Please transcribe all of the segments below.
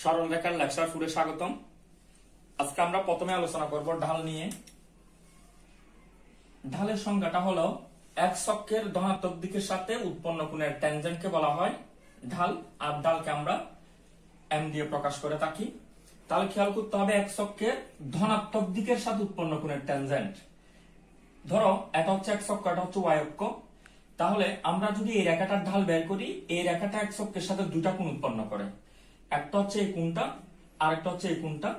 সরল রেখার লেকচার ফুডে স্বাগতম। আজকে আমরা প্রথমে আলোচনা করব ঢাল নিয়ে। ঢালের সংজ্ঞাটা হলো এক্স অক্ষের ধনাত্মক দিকের সাথে উৎপন্ন কোণের ট্যানজেন্টকে বলা হয় ঢাল, আর ঢালকে আমরা এম দিয়ে প্রকাশ করে থাকি। তাহলে খেয়াল করতে হবে এক্স অক্ষের ধনাত্মক দিকের সাথে উৎপন্ন কোণের ট্যানজেন্ট। ধরো এটা হচ্ছে এক্স অক্ষ, এটা হচ্ছে ওয়াই অক্ষ। তাহলে আমরা যদি এই রেখাটার ঢাল বের করি, এই রেখাটা এক্স অক্ষের সাথে দুইটা কোণ উৎপন্ন করে, একটা হচ্ছে এই কোণটা আর একটা হচ্ছে এই কোণটা।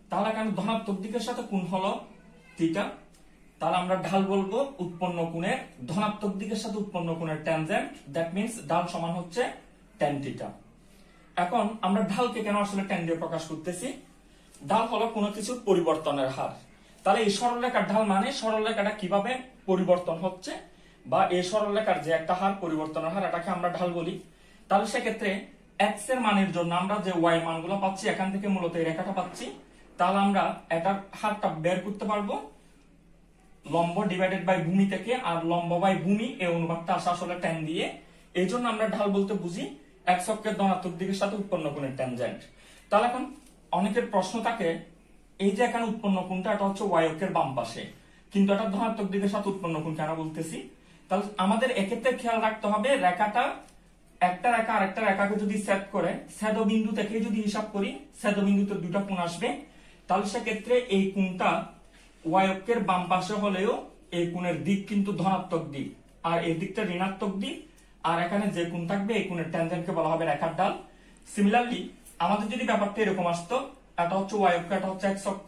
তাহলে এখানে ধনাত্মক দিকের সাথে কোণ হলো থিটা। তাহলে আমরা ঢাল বলবো উৎপন্ন কোণের ধনাত্মক দিকের সাথে উৎপন্ন কোণের ট্যানজেন্ট, দ্যাট মিন্স ঢাল সমান হচ্ছে ট্যান থিটা। এখন আমরা ঢালকে কেন আসলে ট্যান দিয়ে প্রকাশ করতেছি? ঢাল হলো কোনো কিছুর পরিবর্তনের হার। তাহলে এই সরলরেখার ঢাল মানে সরলরেখাটা কিভাবে পরিবর্তন হচ্ছে, বা এই সরলরেখার যে একটা হার পরিবর্তনের হার, এটাকে আমরা ঢাল বলি। তাহলে সেক্ষেত্রে এক্স এর মানের জন্য আমরা যে ওয়াই মানগুলো পাচ্ছি, এখান থেকে মূলত এই রেখাটা পাচ্ছি। তাহলে আমরা এটার হারটা বের করতে পারবো লম্ব ডিভাইডেড বাই ভূমি থেকে, আর লম্ব বাই ভূমি এই অনুপাতটা আসে আসলে ট্যান দিয়ে। এই জন্য আমরা ঢাল বলতে বুঝি এক্স অক্ষের ধনাত্মক দিকের সাথে উৎপন্ন কোণের ট্যানজেন্ট। তাহলে এখন অনেকের প্রশ্ন থাকে, এই যে এখানে উৎপন্ন কোণটা এটা হচ্ছে ওয়াই অক্ষের বাম পাশে, কিন্তু এটা ধনাত্মক দিকের সাথে উৎপন্ন কোণ কেন বলতেছি? তাহলে আমাদের এক্ষেত্রে খেয়াল রাখতে হবে রেখাটা একটা রেখা আরেকটা রেখাকে যদি সেট করে ছেদবিন্দু থেকে যদি হিসাব করি, ছেদবিন্দুতে দুটো কোণ আসবে। তাহলে সেক্ষেত্রে এই কোণটা ওয়াই অক্ষের বাম পাশে হলেও এই কোণের দিক কিন্তু ধনাত্মক দিক, আর এই দিকটা ঋণাত্মক দিক। আর এখানে যে কোণ থাকবে এই কোণের ট্যানজেন্টকে বলা হবে রেখার ঢাল। সিমিলারলি আমাদের যদি ব্যাপারটা এরকম আসতো, এটা হচ্ছে ওয়াই অক্ষ, এটা হচ্ছে এক্স অক্ষ।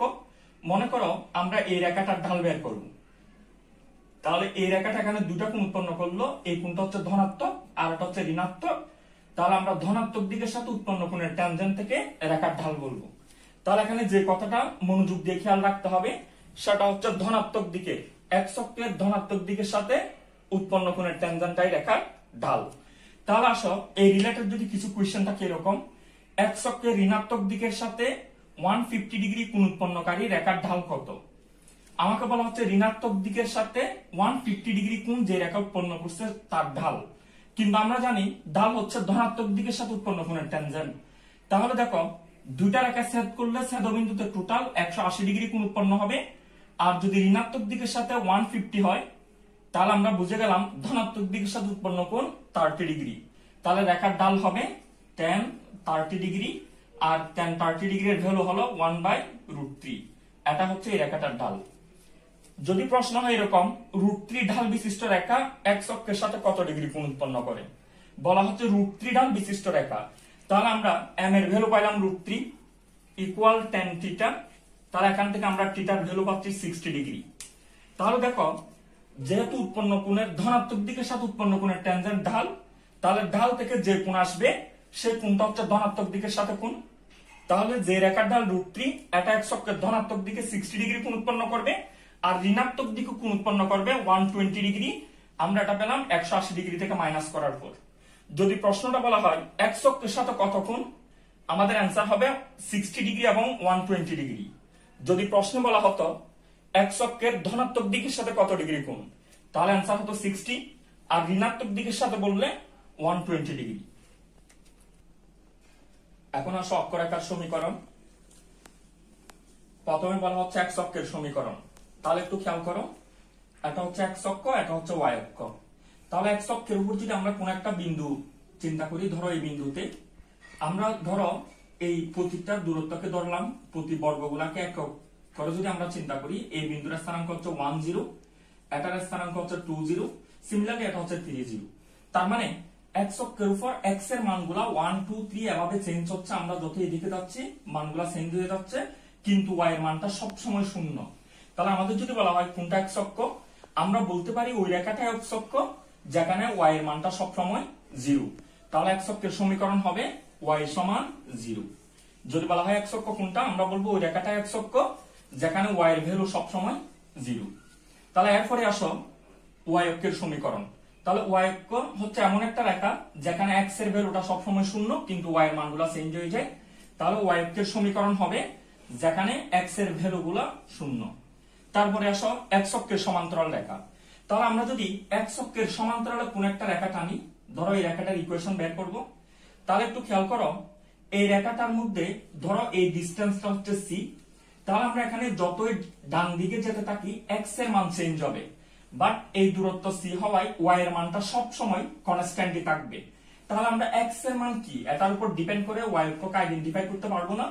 মনে করো আমরা এই রেখাটার ঢাল বের করব, তাহলে এই রেখাটা এখানে দুটা কোণ উৎপন্ন করলো, এই কোণটা হচ্ছে ধনাত্মক আর এটা হচ্ছে ঋণাত্মক। তাহলে আমরা ধনাত্মক দিকের সাথে উৎপন্ন কোণের ট্যানজেন্ট থেকে রেখার ঢাল বলবো। তাহলে এখানে যে কথাটা মনোযোগ দিয়ে খেয়াল রাখতে হবে সেটা হচ্ছে ধনাত্মক দিকে, এক্স অক্ষের ধনাত্মক দিকের সাথে উৎপন্ন কোণের ট্যানজেন্টটাই রেখার ঢাল। তাহলে আসো এই রিলেটেড যদি কিছু কোয়েশ্চেন থাকে এরকম, এক্স অক্ষের ঋণাত্মক দিকের সাথে 150 ডিগ্রি কোণ উৎপন্নকারী রেখার ঢাল কত? আমাকে বলা হচ্ছে ঋণাত্মক দিকের সাথে 150 ডিগ্রি কোণ যে রেখা উৎপন্ন করছে তার ঢাল, কিন্তু আমরা জানি ঢাল হচ্ছে ধনাত্মক দিকের সাথে উৎপন্ন কোণের ট্যানজেন্ট। তাহলে দেখো দুইটা রেখা ছেদ করলে ছেদবিন্দুতে টোটাল 180 ডিগ্রি কোণ উৎপন্ন হবে, আর যদি ঋণাত্মক দিকের সাথে 150 হয় তাহলে আমরা বুঝে গেলাম ধনাত্মক দিকের সাথে উৎপন্ন কোণ 30 ডিগ্রি। তাহলে রেখার ঢাল হবে tan 30 ডিগ্রি, আর tan 30 ডিগ্রির ভ্যালু হলো 1/√3। এটা হচ্ছে এই রেখাটার ঢাল। যদি প্রশ্ন হয় এরকম √3 ঢাল বিশিষ্ট রেখা এক্স অক্ষের সাথে কত ডিগ্রি কোণ উৎপন্ন করে, বলা হচ্ছে √3 ঢাল বিশিষ্ট রেখা। তাহলে আমরা এম এর ভ্যালু পাইলাম √3 ইকুয়াল tan থিটা। তাহলে এখান থেকে আমরা থিটার ভ্যালু পাচ্ছি 60 ডিগ্রি। তাহলে দেখো যেহেতু উৎপন্ন কোণের ধনাত্মক দিকের সাথে উৎপন্ন কোণের ট্যানজেন্ট ঢাল, তাহলে ঢাল থেকে যে কোণ আসবে সেই কোণটা হচ্ছে ধনাত্মক দিকের সাথে কোণ। তাহলে যে রেখার ঢাল √3 এটা এক্স অক্ষের ধনাত্মক দিকে 60 ডিগ্রি কোণ উৎপন্ন করবে, আর ঋণাত্মক দিকে কোণ উৎপন্ন করবে 120 ডিগ্রি। আমরা এটা পেলাম 180 ডিগ্রি থেকে মাইনাস করার পর। যদি প্রশ্নটা বলা হয় এক্স অক্ষের সাথে কত কোণ, আমাদের অ্যান্সার হবে 60 ডিগ্রি এবং 120 ডিগ্রি। যদি প্রশ্ন বলা হতো এক্স অক্ষের ধনাত্মক দিকের সাথে কত ডিগ্রি কোণ, তাহলে অ্যান্সার হতো 60, আর ঋণাত্মক দিকের সাথে বললে 120 ডিগ্রি। এখন আসো অক্ষরেখার সমীকরণ। প্রথমে বলা হচ্ছে এক্স অক্ষের সমীকরণ। তাহলে একটু খেয়াল করো, এটা হচ্ছে এক্স অক্ষ, এটা হচ্ছে ওয়াই অক্ষ। তাহলে এক্স অক্ষের উপর যদি আমরা কোন একটা বিন্দু চিন্তা করি, ধরো এই বিন্দুতে আমরা ধরো এই প্রতিটার দূরত্বকে ধরলাম, প্রতি বর্গগুলাকে একক করে যদি আমরা চিন্তা করি, এই বিন্দুর স্থানাঙ্ক হচ্ছে 10, এটার স্থানাঙ্ক হচ্ছে 20, সিমিলারলি এটা হচ্ছে 30। তার মানে এক্স অক্ষের উপর এক্স এর মানগুলা 1, 2, 3 এভাবে চেঞ্জ হচ্ছে, আমরা যত এদিকে যাচ্ছি মানগুলা চেঞ্জ হয়ে যাচ্ছে, কিন্তু ওয়াই এর মানটা সবসময় 0। তাহলে আমাদের যদি বলা হয় কোনটা এক্স অক্ষ, আমরা বলতে পারি ওই রেখাটা এক্স অক্ষ যেখানে ওয়াই এর মানটা সবসময় 0। তাহলে এক্স অক্ষের সমীকরণ হবে ওয়াই সমান 0। যদি বলা হয় এক্স অক্ষ কোনটা, আমরা বলবো ওই রেখাটা এক্স অক্ষ যেখানে ওয়াই এর ভ্যালু সবসময় 0। তাহলে এরপরে আসো ওয়াই অক্ষের সমীকরণ। তাহলে ওয়াই অক্ষ হচ্ছে এমন একটা রেখা যেখানে এক্স এর ভ্যালুটা সবসময় 0, কিন্তু ওয়াই এর মানগুলো চেঞ্জ হয়ে যায়। তাহলে ওয়াই অক্ষের সমীকরণ হবে যেখানে এক্স এর ভ্যালুগুলো 0। তারপরে আসো এক্স অক্ষের সমান্তরাল রেখা। তাহলে আমরা যদি এক্স অক্ষের সমান্তরালে কোন একটা রেখা টানি, ধরো এই রেখাটার ইকুয়েশন বের করব, তাহলে একটু খেয়াল করো এই রেখাটার মধ্যে ধরো এই ডিস্টেন্সটা হচ্ছে সি, তাহলে আমরা এখানে যতই ডান দিকে যেতে থাকি এক্স এর মান চেঞ্জ হবে, বাট এই দূরত্ব সি হওয়ায় ওয়াই এর মানটা সব সময় কনস্ট্যান্টই থাকবে। তাহলে আমরা এক্স এর মান কি এটার উপর ডিপেন্ড করে ওয়াই অক্ষকে আইডেন্টিফাই করতে পারবো না,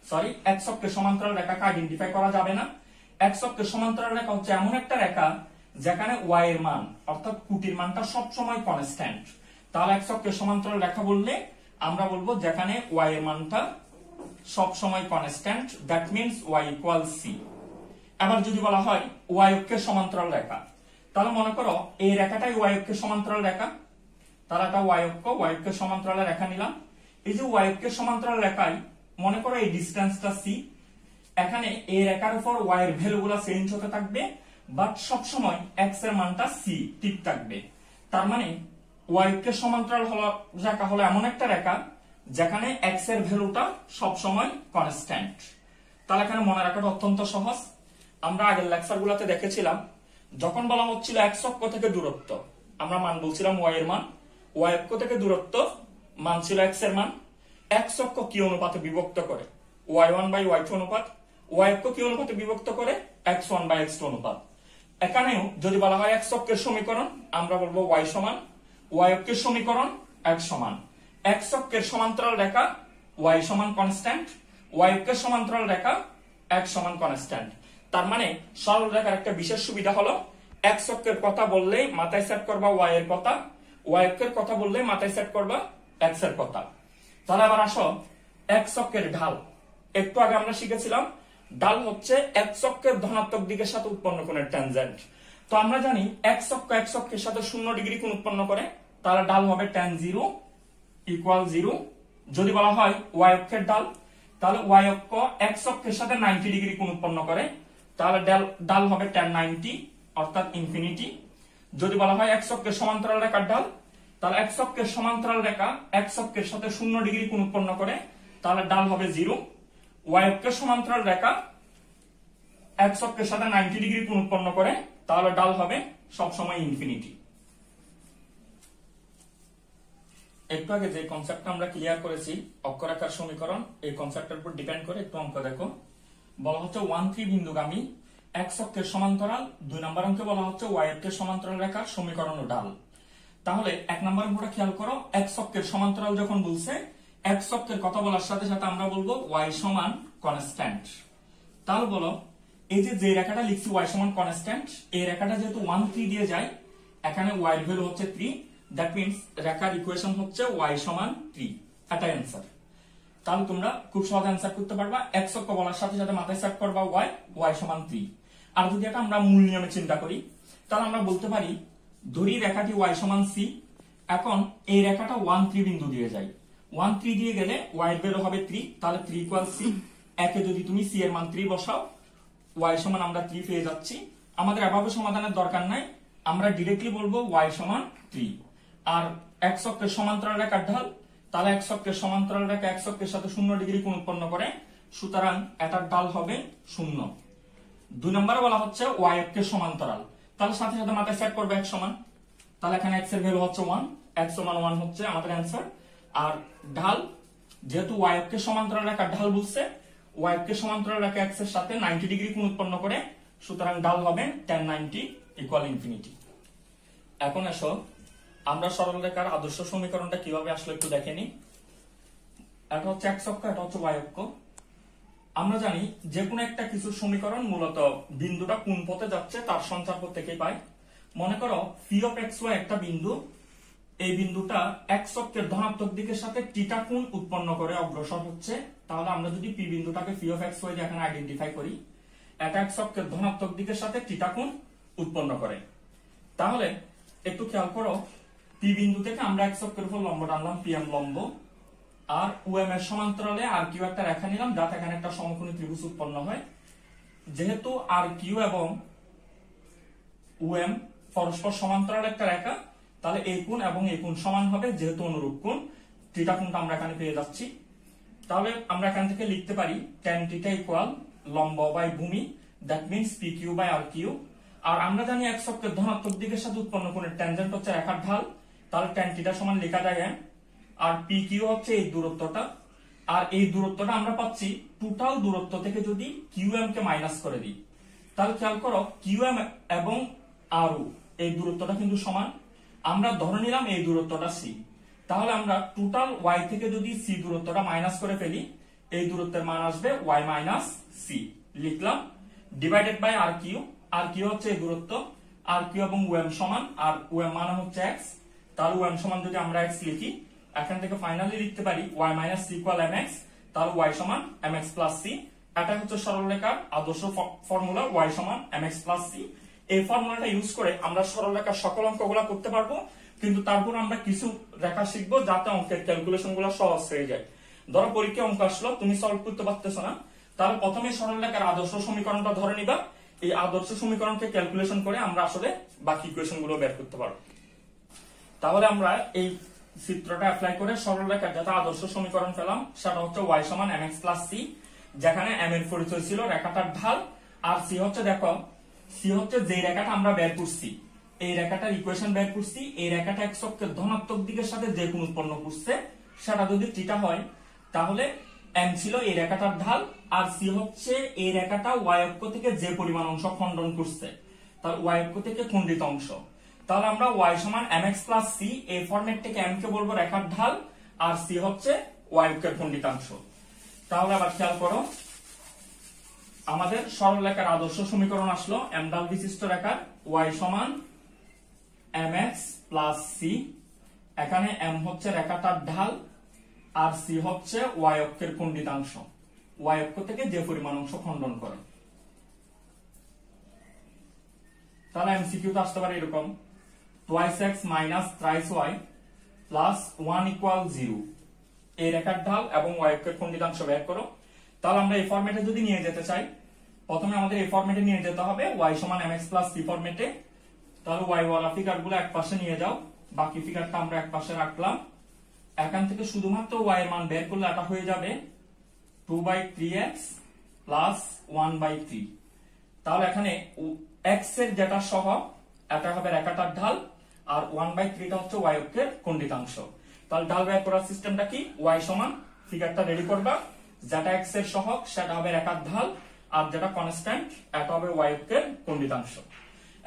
সরি এক্স অক্ষের সমান্তরাল রেখাকে আইডেন্টিফাই করা যাবে না। এক্স অক্ষের সমান্তরাল রেখা হচ্ছে এমন একটা রেখা যেখানে ওয়াই এর মান অর্থাৎ কুটির মানটা সব সময় কনস্ট্যান্ট। তাহলে এক্স অক্ষের সমান্তরাল রেখা বললে আমরা বলবো যেখানে ওয়াই এর মানটা সব সময় constant, that means y equal c. এবার যদি বলা হয় ওয়াই অক্ষের সমান্তরাল রেখা, তাহলে মনে করো এই রেখাটাই ওয়াই অক্ষের সমান্তরাল রেখা, তাহলে একটা ওয়াই অক্ষের সমান্তরাল রেখা নিলাম। এই যে ওয়াই অক্ষের সমান্তরাল রেখায় মনে করো এই ডিস্টেন্সটা সি, এখানে এই রেখার উপর ওয়াই এর ভ্যালুগুলো চেঞ্জ হতে থাকবে, বাট সব সময় এক্স এর মানটা সি ঠিক থাকবে। তার মানে ওয়াই অক্ষের সমান্তরাল রেখা হলো এমন একটা রেখা যেখানে এক্স এর ভ্যালুটা সব সময় কনস্ট্যান্ট। তাহলে এখানে মনে রাখাটা অত্যন্ত সহজ। আমরা আগের লেকচার গুলাতে দেখেছিলাম যখন বলা হচ্ছিল এক্স অক্ষ থেকে দূরত্ব, আমরা মান বলছিলাম ওয়াই এর মান, ওয়াই অক্ষ থেকে দূরত্ব মান ছিল এক্স এর মান। এক্স অক্ষ কি অনুপাতে বিভক্ত করে? y1/y2 অনুপাত। ওয়াই অক্ষ কি অনুপাতে বিভক্ত করে? x1/x2 অনুপাত। এখানেও যদি বলা হয় এক্স অক্ষের সমীকরণ, আমরা বলবো y সমান, ওয়াই অক্ষের সমীকরণ x সমান। এক্স অক্ষের সমান্তরাল রেখা y সমান কনস্ট্যান্ট, ওয়াই অক্ষের সমান্তরাল রেখা x সমান কনস্ট্যান্ট। তার মানে সরল রেখার একটা বিশেষ সুবিধা হলো এক্স অক্ষের কথা বললেই মাথায় সেট করবা ওয়াই এর কথা, ওয়াই অক্ষের কথা বললে মাথায় সেট করবা এক্স এর কথা। তাহলে আবার আসো এক্স অক্ষের ঢাল। একটু আগে আমরা শিখেছিলাম ঢাল হচ্ছে এক্স অক্ষের ধনাত্মক দিকের সাথে উৎপন্ন কোণের ট্যানজেন্ট। তো আমরা জানি এক্স অক্ষের সাথে 0 ডিগ্রি কোণ উৎপন্ন করে, তাহলে ঢাল হবে tan 0 ইকুয়াল 0। যদি বলা হয় ওয়াই অক্ষের ঢাল, তাহলে ওয়াই অক্ষ এক্স অক্ষের সাথে 90 ডিগ্রি কোণ উৎপন্ন করে, তাহলে ঢাল হবে tan 90 অর্থাৎ ইনফিনিটি। যদি বলা হয় এক্স অক্ষের সমান্তরাল রেখার ঢাল, তাহলে এক্স অক্ষের সমান্তরাল রেখা এক্স অক্ষের সাথে 0 ডিগ্রি কোণ উৎপন্ন করে, তাহলে ঢাল হবে 0। ওয়াই অক্ষের সমান্তরাল রেখা এক্স অক্ষের সাথে 90 ডিগ্রি কোণ উৎপন্ন করে, তাহলে ঢাল হবে সবসময় ইনফিনিটি। একটু আগে যে কনসেপ্টটা আমরা ক্লিয়ার করেছি অক্ষরেখার সমীকরণ, এই কনসেপ্টের উপর ডিপেন্ড করে একটু অঙ্ক দেখো। বলা হচ্ছে 1-3 বিন্দুগামী এক্স অক্ষের সমান্তরাল, 2 নম্বর অঙ্কে বলা হচ্ছে ওয়াই অক্ষের সমান্তরাল রেখার সমীকরণ ও ঢাল। তাহলে 1 নম্বর অঙ্কটা খেয়াল করো, এক্স অক্ষের সমান্তরাল যখন বলছে এক্স অক্ষের কথা বলার সাথে সাথে আমরা বলবো ওয়াই সমান কনস্ট্যান্ট। তাহলে বলো এই যে রেখাটা লিখছি ওয়াই সমান কনস্ট্যান্ট, এই রেখাটা যেহেতু 1-3 দিয়ে যায়, এখানে ওয়াই এর ভ্যালু হচ্ছে 3, দ্যাট মিন্স রেখার ইকুয়েশন হচ্ছে ওয়াই সমান 3। এটা অ্যান্সার। তাহলে তোমরা খুব সহজে অ্যান্সার করতে পারবা, এক্স অক্ষ বলার সাথে সাথে মাথায় সেট করবা ওয়াই সমান 3। আর যদি এটা আমরা মূল নিয়মে চিন্তা করি, তাহলে আমরা বলতে পারি ধরি রেখাটি ওয়াই সমান সি, এখন এই রেখাটা 1-3 বিন্দু দিয়ে যায়, 1-3 দিয়ে গেলে ওয়াই এর ভ্যালু হবে 3, তাহলে 3 ইকুয়াল সি। একে যদি তুমি সি এর মান 3 বসাও, ওয়াই সমান আমরা 3 পেয়ে যাচ্ছি। আমাদের এভাবে সমাধানের দরকার নাই, আমরা ডিরেক্টলি বলবো ওয়াই সমান 3। আর এক্স অক্ষের সমান্তরাল রেখার ঢাল, তাহলে এক্স অক্ষের সমান্তরাল রেখা এক্স অক্ষের সাথে 0 ডিগ্রি কোণ উৎপন্ন করে, সুতরাং এটার ঢাল হবে 0। 2 নম্বরে বলা হচ্ছে ওয়াই অক্ষের সমান্তরাল, তাহলে সাথে সাথে মাথায় সেট করবে x সমান, তাহলে এখানে x এর ভ্যালু হচ্ছে 1, x সমান 1 হচ্ছে আমাদের অ্যান্সার। আর ঢাল যেহেতু ওয়াই অক্ষের সমান্তরাল রেখার ঢাল বলছে, ওয়াই অক্ষের সমান্তরাল রেখা x এর সাথে 90 ডিগ্রি কোণ উৎপন্ন করে, সুতরাং ঢাল হবে tan 90 ইকুয়াল ইনফিনিটি। এখন এসো আমরা সরল রেখার আদর্শ সমীকরণটা কিভাবে আসলে একটু দেখে নিই। এটা হচ্ছে x অক্ষ, এটা হচ্ছে y অক্ষ। আমরা জানি যে কোনো একটা কিছুর সমীকরণ মূলত বিন্দুটা কোন পথে যাচ্ছে তার সঞ্চার পথ থেকেই পাই। মনে করো পি অফ এক্স ওয়াই একটা বিন্দু, এই বিন্দুটা x অক্ষের ধনাত্মক দিকের সাথে থিটা কোণ উৎপন্ন করে অগ্রসর হচ্ছে, তাহলে আমরা যদি পি বিন্দুটাকে পি অফ এক্স ওয়াই দিয়ে এখানে আইডেন্টিফাই করি, এটা x অক্ষের ধনাত্মক দিকের সাথে থিটা কোণ উৎপন্ন করে। তাহলে একটু খেয়াল করো, পি বিন্দু থেকে আমরা x অক্ষের উপর লম্ব টানলাম পিএম লম্ব, আর ওএম এর সমান্তরালে আর কিউ একটা রেখা নিলাম যাতে এখানে একটা সমকোণী ত্রিভুজ উৎপন্ন হয়। যেহেতু আর কিউ এবং ওএম পরস্পর সমান্তরাল একটা রেখা, তাহলে এই কোণ এবং এই কোণ সমান হবে, যেহেতু অনুরূপ কোণ থিটা কোণটা আমরা এখানে পেয়ে যাচ্ছি। তাহলে আমরা এখান থেকে লিখতে পারি tan থিটা ইকুয়াল লম্ব বাই ভূমি, that means P Q by R Q. আর আমরা জানি x অক্ষের ধনাত্মক দিকের সাথে উৎপন্ন কোণের ট্যানজেন্ট হচ্ছে রেখার ঢাল, তাহলে tan থিটা সমান লেখা যায় m, আর পি কিউ হচ্ছে এই দূরত্বটা, আর এই দূরত্বটা আমরা পাচ্ছি টোটাল দূরত্ব থেকে যদি কিউএম কে মাইনাস করে দিই, তাহলে খেয়াল করো কিউএম এবং আর এই দূরত্বটা কিন্তু সমান। আমরা ধরে নিলাম এই দূরত্বটা সি, তাহলে আমরা টোটাল ওয়াই থেকে যদি সি দূরত্বটা মাইনাস করে ফেলি, এই দূরত্বের মান আসবে ওয়াই মাইনাস সি। লিখলাম ডিভাইডেড বাই আর কিউ হচ্ছে এই দূরত্ব, আর কিউ এবং ওএম সমান, আর ওএম মানে হচ্ছে এক্স, তাহলে ওএম সমান যদি আমরা এক্স লিখি, এখান থেকে ফাইনালি লিখতে পারি y minus c equal m x, তাহলে ওয়াই সমান এম এক্স প্লাস সি। এটা হচ্ছে সরলরেখার আদর্শ ফর্মুলা, ওয়াই সমান এম এক্স প্লাস সি। এই ফর্মুলাটা ইউজ করে আমরা সরলরেখার সকল অঙ্কগুলা করতে পারবো, কিন্তু তারপর আমরা কিছু রেখা শিখবো যাতে অঙ্কের ক্যালকুলেশন গুলো সহজ হয়ে যায়। ধরো পরীক্ষা অঙ্ক আসলো, তুমি সলভ করতে পারতেছো না, তাহলে প্রথমে সরলরেখার আদর্শ সমীকরণটা ধরে নিবা, এই আদর্শ সমীকরণকে ক্যালকুলেশন করে আমরা আসলে বাকি ইকুয়েশন গুলো বের করতে পারবো। তাহলে আমরা এই চিত্রটা অ্যাপ্লাই করে সরলরেখার যেটা আদর্শ সমীকরণ পেলাম সেটা হচ্ছে ওয়াই সমান এম এক্স প্লাস সি, যেখানে এম এর পরিচয় ছিল রেখাটার ঢাল, আর সি হচ্ছে দেখো সি হচ্ছে যে রেখাটা আমরা বের করছি, এই রেখাটার ইকুয়েশন বের করছি, এই রেখাটা এক্স অক্ষের ধনাত্মক দিকের সাথে যে কোণ উৎপন্ন করছে সেটা যদি থিটা হয়, তাহলে এম ছিল এই রেখাটার ঢাল, আর সি হচ্ছে এই রেখাটা ওয়াই অক্ষ থেকে যে পরিমাণ অংশ খণ্ডন করছে, তাহলে ওয়াই অক্ষ থেকে খণ্ডিত অংশ। তাহলে আমরা ওয়াই সমান এম এক্স প্লাস সি এই ফরম্যাট থেকে এম কে বলবো রেখার ঢাল, আর সি হচ্ছে ওয়াই অক্ষের খণ্ডিতাংশ। তাহলে আবার খেয়াল করো, আমাদের সরলরেখার আদর্শ সমীকরণ আসলো এম ঢাল বিশিষ্ট রেখার ওয়াই সমান এম এক্স প্লাস সি, এখানে এম হচ্ছে রেখাটার ঢাল, আর সি হচ্ছে ওয়াই অক্ষের খণ্ডিতাংশ, ওয়াই অক্ষ থেকে যে পরিমাণ অংশ খণ্ডন করে। তাহলে এমসিকিউ তো আসতে পারে এরকম, twice x minus thrice y plus 1 equal 0, এই রেখার ঢাল এবং ওয়াই অক্ষের খণ্ডিতাংশ বের করো। তাহলে আমরা এই ফরম্যাটে যদি নিয়ে যেতে চাই, প্রথমে আমাদের এই ফরম্যাটে নিয়ে যেতে হবে ওয়াই সমান এম এক্স প্লাস সি ফরম্যাটে। তাহলে ওয়াই ওয়ালা ফিগার গুলো এক পাশে নিয়ে যাও, বাকি ফিগারটা আমরা এক পাশে রাখলাম। এখান থেকে শুধুমাত্র ওয়াই এর মান বের করলে এটা হয়ে যাবে 2/3x প্লাস 1/3। তাহলে এখানে x এর যেটা সহগ এটা হবে রেখাটার ঢাল, আর 1/3 টা হচ্ছে ওয়াই অক্ষের খণ্ডিতাংশ। তাহলে ঢাল বের করার সিস্টেমটা কি, ওয়াই সমান ফিগারটা রেডি করবা, যেটা x এর সহগ সেটা হবে রেখার ঢাল, আর যেটা কনস্ট্যান্ট এটা হবে ওয়াই অক্ষের খণ্ডিতাংশ।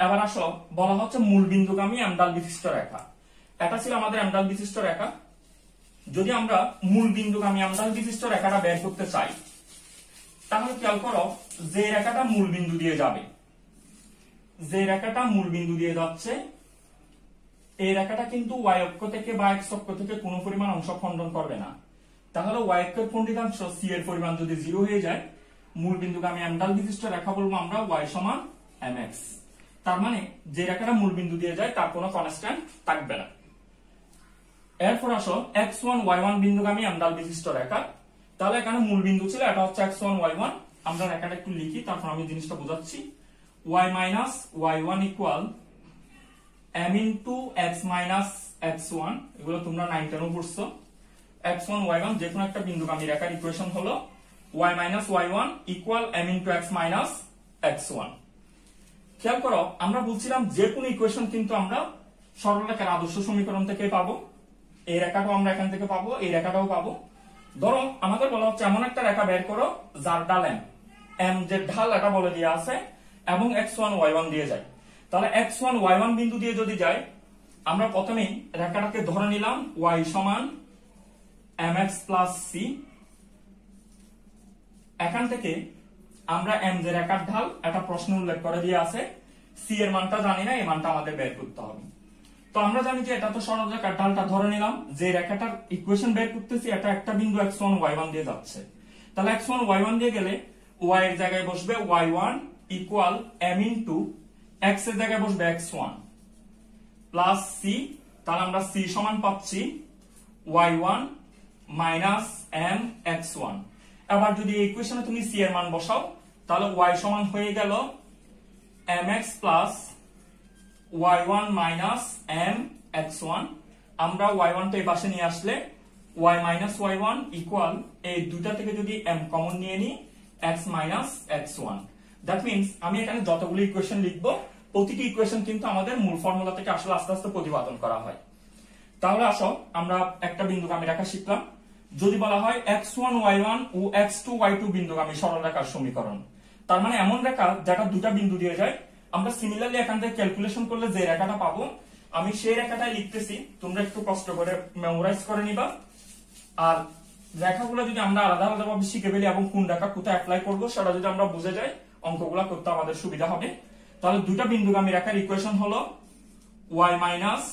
এবার আসো, বলা হচ্ছে মূল বিন্দুগামী এম ঢাল বিশিষ্ট রেখা, এটা ছিল আমাদের এম ঢাল বিশিষ্ট রেখা। যদি আমরা মূল বিন্দুগামী এম ঢাল বিশিষ্ট রেখাটা বের করতে চাই, তাহলে খেয়াল করো যে রেখাটা মূল বিন্দু দিয়ে যাবে, যে রেখাটা মূল বিন্দু দিয়ে যাচ্ছে, এই রেখাটা কিন্তু ওয়াই অক্ষ থেকে বা এক্স অক্ষ থেকে কোনো পরিমাণ অংশ খণ্ডন করবে না। তাহলে ওয়াই অক্ষের খণ্ডিতাংশ সি এর পরিমাণ যদি 0 হয়ে যায়, মূল বিন্দুগামী এম ঢাল বিশিষ্ট রেখা বলবো আমরা ওয়াই সমান এম এক্স। তার মানে যে রেখাটা মূল বিন্দু দিয়ে যায় তার কোনো কনস্ট্যান্ট থাকবে না। এরপর আসো x1 y1 বিন্দুগামী এম ঢাল বিশিষ্ট রেখা। তাহলে এখানে মূল বিন্দু ছিল এটা হচ্ছে x1 y1, আমরা রেখাটা একটু লিখি তারপর আমি জিনিসটা বোঝাচ্ছি। y minus y1 equal m into x minus x1, এগুলো তোমরা 9-10 পড়ছো। x1 y1 যে কোনো একটা বিন্দুগামী রেখার ইকুয়েশন হলো y minus y1 equal m into x minus x1। খেয়াল করো, আমরা বলছিলাম যে কোনো ইকুয়েশন কিন্তু আমরা সরলরেখার আদর্শ সমীকরণ থেকে পাবো, এই রেখাটাও আমরা এখান থেকে পাবো, এই রেখাটাও পাবো। ধরো আমাদের বলা হচ্ছে এমন একটা রেখা বের করো যার ঢাল m যে ঢাল এটা বলে দিয়ে আছে এবং x1 y1 দিয়ে যায়। তাহলে x1 y1 বিন্দু দিয়ে যদি যায়, আমরা প্রথমেই রেখাটাকে ধরে নিলাম y সমান mx প্লাস c। এখান থেকে আমরা m যে রেখার ঢাল এটা প্রশ্ন উল্লেখ করে দিয়ে আছে, c এর মানটা জানি না, এই মানটা আমাদের বের করতে হবে। তো আমরা জানি যে এটা তো সরলরেখার ঢালটা ধরে নিলাম, যে রেখাটার ইকুয়েশন বের করতেছি এটা একটা বিন্দু x1 y1 দিয়ে যাচ্ছে। তাহলে x1 y1 দিয়ে গেলে y এর জায়গায় বসবে y1 equal m into x এর জায়গায় বসবে x1 প্লাস c। তাহলে আমরা c সমান পাচ্ছি y1 মাইনাস m x1। এবার যদি এই ইকুয়েশনে তুমি c এর মান বসাও, তাহলে y সমান হয়ে গেল mx plus y1 minus m x1। আমরা y1 টা এই পাশে নিয়ে আসলে y মাইনাস y1 ইকুয়াল এই দুটা থেকে যদি m কমন নিয়ে নি x minus x1। That means আমি এখানে যতগুলো ইকুয়েশন লিখবো প্রতিটি ইকুয়েশন কিন্তু আমাদের মূল ফর্মুলা থেকে আসলে আস্তে আস্তে প্রতিপাদন করা হয়। তাহলে আসো আমরা একটা বিন্দুগামী রেখা শিখলাম। যদি বলা হয় x1 y1 ও x2 y2 বিন্দুগামী সরলরেখার সমীকরণ, তার মানে এমন রেখা যেটা দুটা বিন্দু দিয়ে যায়। আমরা সিমিলারলি এখান থেকে ক্যালকুলেশন করলে যে রেখাটা পাবো আমি সেই রেখাটাই লিখতেছি, তোমরা একটু কষ্ট করে মেমোরাইজ করে নিবা। আর রেখাগুলো যদি আমরা আলাদা আলাদা ভাবে শিখে ফেলি এবং কোন রেখা কোথায় অ্যাপ্লাই করবো সেটা যদি আমরা বুঝে যাই, অঙ্কগুলো করতে আমাদের সুবিধা হবে। তাহলে দুটা বিন্দুগামী রেখার ইকুয়েশন হলো y minus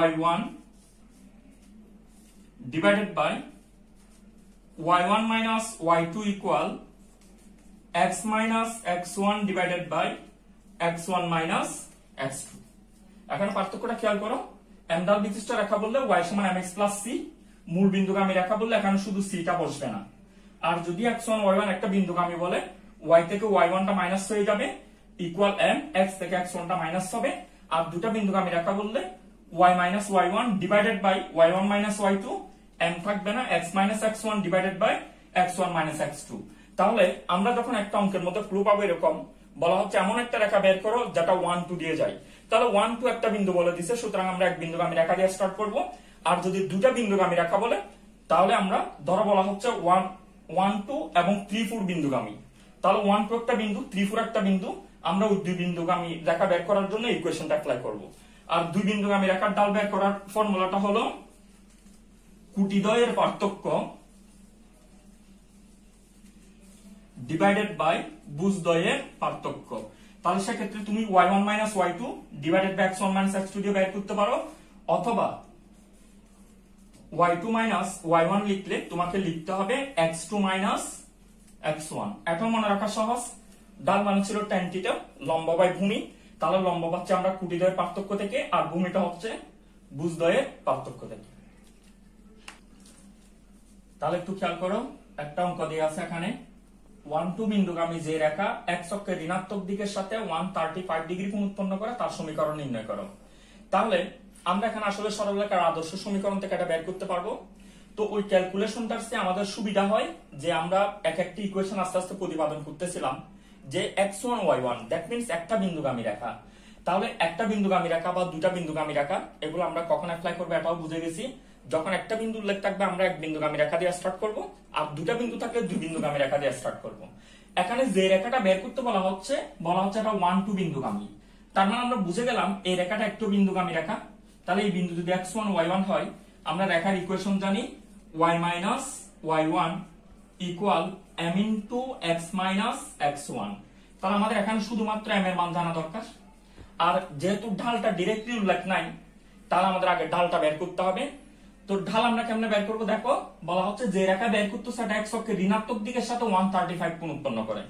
y1 divided by y1 minus y2 equal x minus x1 divided by x1 minus x2। এখন পার্থক্যটা খেয়াল করো, m ডাল বিশিষ্ট রেখা বললে y সমান mx plus c, মূল বিন্দুগামী রেখা বললে এখানে শুধু c টা বসবে না। আর যদি x1 y1 একটা বিন্দুগামী বলে y থেকে y1 টা মাইনাস হয়ে যাবে ইকুয়াল m, x থেকে x1 টা মাইনাস হবে। আর দুটা বিন্দুগামী রেখা বললে y minus y1 divided by y1 minus y2, m থাকবে না, x minus x1 divided by x1 minus x2। তাহলে আমরা যখন একটা অঙ্কের মধ্যে ক্লু পাবো এরকম বলা হচ্ছে এমন একটা রেখা বের করো যেটা 1 2 দিয়ে যায়, তাহলে 1 2 একটা বিন্দু বলে দিছে, সুতরাং আমরা এক বিন্দুগামী রেখা দিয়ে স্টার্ট করব। আর যদি দুটা বিন্দুগামী রেখা বলে তাহলে আমরা ধরো বলা হচ্ছে 1 1 2 এবং 3 4 বিন্দুগামী, তাহলে 1 2 একটা বিন্দু 3 4 একটা বিন্দু, আমরা ওই দুই বিন্দুগামী রেখা বের করার জন্য ইকুয়েশনটা অ্যাপ্লাই করব। আর দুই বিন্দুগামী রেখার ডাল বের করার ফর্মুলাটা হলো কুটিদ্বয়ের পার্থক্য ডিভাইডেড বাই ভুজদ্বয়ের পার্থক্য। তাহলে সেক্ষেত্রে তুমি y1 minus y2 divided by x1 minus x2 দিয়ে বের করতে পারো, অথবা y2 minus y1 লিখলে তোমাকে লিখতে হবে x2 minus x1। এখন মনে রাখা সহজ, ডাল মানে ছিল tan থিটা, লম্ব বাই ভূমি, তাহলে লম্ব পাচ্ছি আমরা কুটিদ্বয়ের পার্থক্য থেকে, আর ভূমিটা হচ্ছে ভুজদ্বয়ের পার্থক্য থেকে। তাহলে একটু খেয়াল করো, একটা অঙ্ক দিয়ে আছে এখানে 1 2 বিন্দুগামী যে রেখা x অক্ষের ঋণাত্মক দিকের সাথে 135 ডিগ্রি কোণ উৎপন্ন করে তার সমীকরণ নির্ণয় করো। তাহলে আমরা এখানে আসলে সরলরেখার আদর্শ সমীকরণ থেকে এটা বের করতে পারবো। তো ওই ক্যালকুলেশনটার চেয়ে আমাদের সুবিধা হয় যে আমরা এক একটি ইকুয়েশন আস্তে আস্তে প্রতিপাদন করতেছিলাম যে x1 y1 দ্যাট মিন্স একটা বিন্দুগামী রেখা। তাহলে একটা বিন্দুগামী রেখা বা দুটা বিন্দুগামী রেখা এগুলো আমরা কখন অ্যাপ্লাই করবো এটাও বুঝে গেছি। যখন একটা বিন্দু উল্লেখ থাকবে আমরা এক বিন্দুগামী রেখা দিয়ে স্টার্ট করব, আর দুটা বিন্দু থাকলে দুই বিন্দুগামী রেখা দিয়ে স্টার্ট করব। এখানে যে রেখাটা বের করতে বলা হচ্ছে এটা 1 2 বিন্দুগামী, তার মানে আমরা বুঝে গেলাম এই রেখাটা একটু বিন্দুগামী রেখা। তাহলে এই বিন্দু যদি x1 y1 হয়, আমরা রেখার ইকুয়েশন জানি y minus y1 equal m into x minus x1। তাহলে আমাদের এখানে শুধুমাত্র m এর মান জানা দরকার। আর যেহেতু ঢালটা ডিরেক্টলি উল্লেখ নাই, তাহলে আমাদের আগে ঢালটা বের করতে হবে। তো ঢাল আমরা কেমনে বের করবো দেখো, বলা হচ্ছে যে রেখা বের করতে সেটা x অক্ষের ঋণাত্মক দিকের সাথে 135 কোণ উৎপন্ন করে।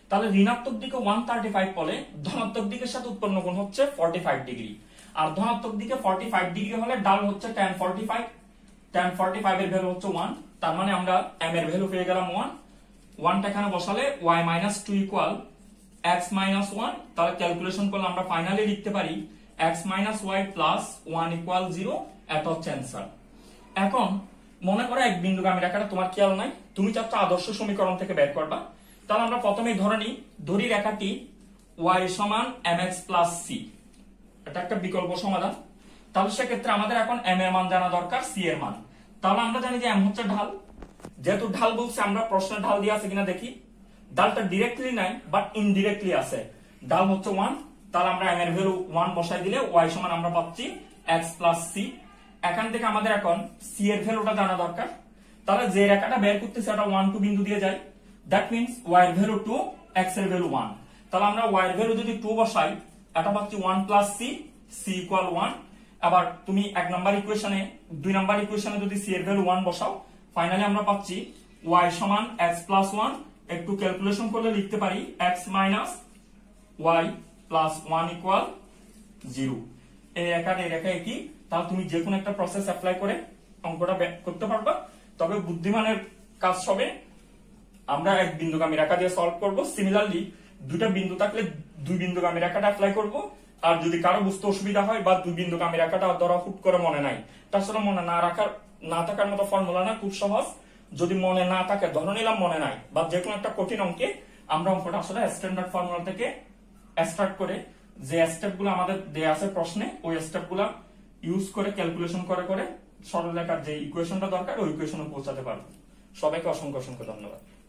তাহলে ঋণাত্মক দিকে 135 বলে ধনাত্মক দিকের সাথে উৎপন্ন কোণ হচ্ছে 45 ডিগ্রি, আর ধনাত্মক দিকে 45 ডিগ্রি হলে ডাল হচ্ছে tan 45। tan 45 এর ভ্যালু হচ্ছে 1, তার মানে আমরা m এর ভ্যালু পেয়ে গেলাম 1। 1টা এখানে বসালে y minus 2 equal x minus 1, তাহলে ক্যালকুলেশন করলে আমরা ফাইনালি লিখতে পারি x minus y plus 1 equal 0। এটা হচ্ছে অ্যান্সার। এখন মনে করো এক বিন্দুগামী রেখাটা তোমার খেয়াল নাই, তুমি চাচ্ছ আদর্শ সমীকরণ থেকে বের করবা। তাহলে আমরা প্রথমেই ধরি রেখাটি y সমান mx plus c, এটা একটা বিকল্প সমাধান। তাহলে সেক্ষেত্রে আমাদের এখন m এর মান জানা দরকার, c এর মান। তাহলে আমরা জানি যে m হচ্ছে ঢাল, যেহেতু ঢাল বলছে আমরা প্রশ্নের ঢাল দিয়ে আছে কিনা দেখি। ঢালটা ডিরেক্টলি নাই বাট ইনডিরেক্টলি আছে, ঢাল হচ্ছে 1, তাহলে আমরা m এর ভ্যালু 1 বসাই দিলে y সমান আমরা পাচ্ছি x plus c। এখান থেকে আমাদের এখন c এর ভ্যালুটা জানা দরকার। তাহলে যে রেখাটা বের করতেছে এটা 1 2 বিন্দু দিয়ে যায়, দ্যাট মিন্স y এর ভ্যালু 2, x এর ভ্যালু 1। তাহলে আমরা y এর ভ্যালু যদি 2 বসাই এটা পাচ্ছি 1 plus c, c equal 1। আবার তুমি 1 নাম্বার ইকুয়েশনে 2 নাম্বার ইকুয়েশনে যদি c এর ভ্যালু 1 বসাও, ফাইনালি আমরা পাচ্ছি y সমান x plus 1। একটু ক্যালকুলেশন করলে লিখতে পারি x minus y plus 1 equal 0। এই রেখা একই, তাহলে তুমি যে কোনো একটা প্রসেস অ্যাপ্লাই করে অঙ্কটা বের করতে পারবা। তবে বুদ্ধিমানের কাজ হবে আমরা এক বিন্দুগামী রেখা দিয়ে সলভ করব। সিমিলারলি দুটা বিন্দু থাকলে দুই বিন্দুগামী রেখাটা অ্যাপ্লাই করব। আর যদি কারো বুঝতে অসুবিধা হয় বা দুই বিন্দুগামী রেখাটা ধরা হুট করে মনে নাই, তাছাড়া মনে না থাকার মতো ফর্মুলা না, খুব সহজ। যদি মনে না থাকে ধরে নিলাম মনে নাই, বা যে কোনো একটা কঠিন অঙ্কে আমরা অঙ্কটা আসলে স্ট্যান্ডার্ড ফর্মুলা থেকে স্টার্ট করে যে স্টেপগুলো আমাদের দেয়া আছে প্রশ্নে, ওই স্টেপগুলো ইউজ করে ক্যালকুলেশন করে সরলরেখার যে ইকুয়েশনটা দরকার ওই ইকুয়েশনে পৌঁছাতে পারবো। সবাইকে অসংখ্য অসংখ্য ধন্যবাদ।